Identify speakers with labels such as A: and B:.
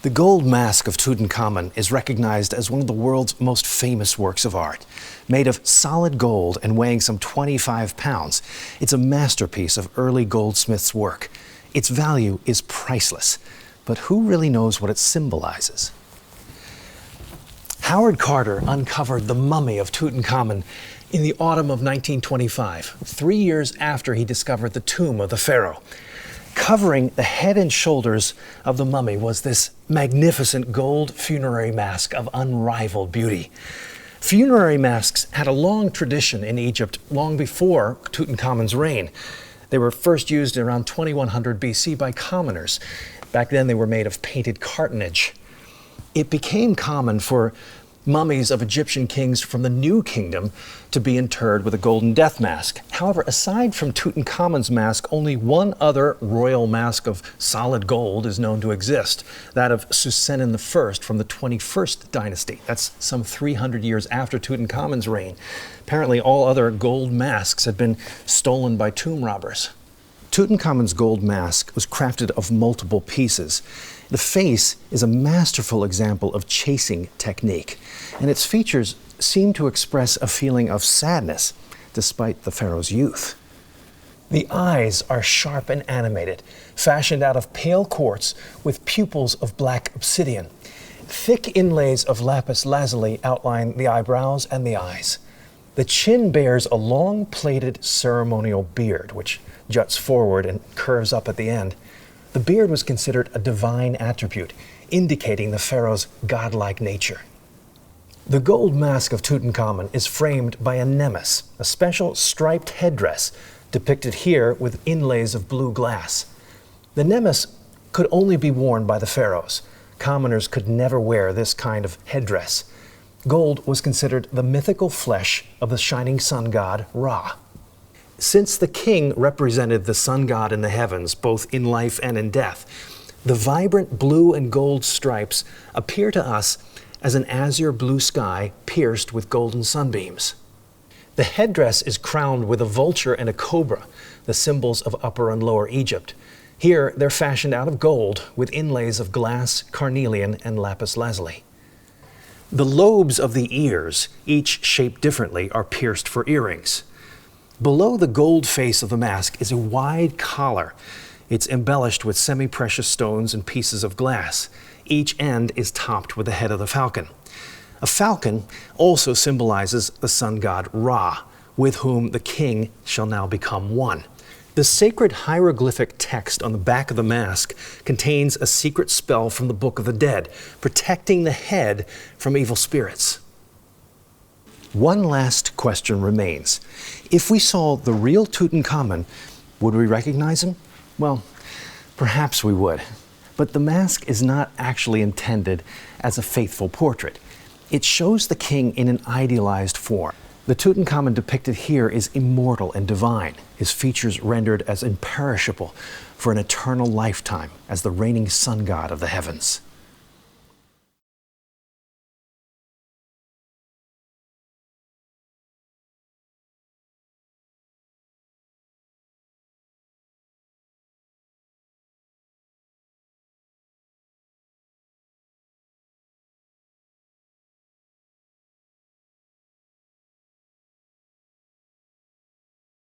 A: The gold mask of Tutankhamun is recognized as one of the world's most famous works of art. Made of solid gold and weighing some 25 pounds, it's a masterpiece of early goldsmiths' work. Its value is priceless, but who really knows what it symbolizes? Howard Carter uncovered the mummy of Tutankhamun in the autumn of 1925, 3 years after he discovered the tomb of the pharaoh. Covering the head and shoulders of the mummy was this magnificent gold funerary mask of unrivaled beauty. Funerary masks had a long tradition in Egypt long before Tutankhamun's reign. They were first used around 2100 BC by commoners. Back then they were made of painted cartonnage. It became common for mummies of Egyptian kings from the New Kingdom to be interred with a golden death mask. However, aside from Tutankhamun's mask, only one other royal mask of solid gold is known to exist, that of Susennen I from the 21st dynasty. That's some 300 years after Tutankhamun's reign. Apparently, all other gold masks had been stolen by tomb robbers. Tutankhamun's gold mask was crafted of multiple pieces. The face is a masterful example of chasing technique, and its features seem to express a feeling of sadness despite the pharaoh's youth. The eyes are sharp and animated, fashioned out of pale quartz with pupils of black obsidian. Thick inlays of lapis lazuli outline the eyebrows and the eyes. The chin bears a long plaited ceremonial beard, which juts forward and curves up at the end. The beard was considered a divine attribute, indicating the pharaoh's godlike nature. The gold mask of Tutankhamun is framed by a nemes, a special striped headdress depicted here with inlays of blue glass. The nemes could only be worn by the pharaohs. Commoners could never wear this kind of headdress. Gold was considered the mythical flesh of the shining sun god Ra. Since the king represented the sun god in the heavens, both in life and in death, the vibrant blue and gold stripes appear to us as an azure blue sky pierced with golden sunbeams. The headdress is crowned with a vulture and a cobra, the symbols of Upper and Lower Egypt. Here, they're fashioned out of gold with inlays of glass, carnelian, and lapis lazuli. The lobes of the ears, each shaped differently, are pierced for earrings. Below the gold face of the mask is a wide collar. It's embellished with semi-precious stones and pieces of glass. Each end is topped with the head of the falcon. A falcon also symbolizes the sun god Ra, with whom the king shall now become one. The sacred hieroglyphic text on the back of the mask contains a secret spell from the Book of the Dead, protecting the head from evil spirits. One last question remains. If we saw the real Tutankhamun, would we recognize him? Well, perhaps we would. But the mask is not actually intended as a faithful portrait. It shows the king in an idealized form. The Tutankhamun depicted here is immortal and divine, his features rendered as imperishable for an eternal lifetime as the reigning sun god of the heavens.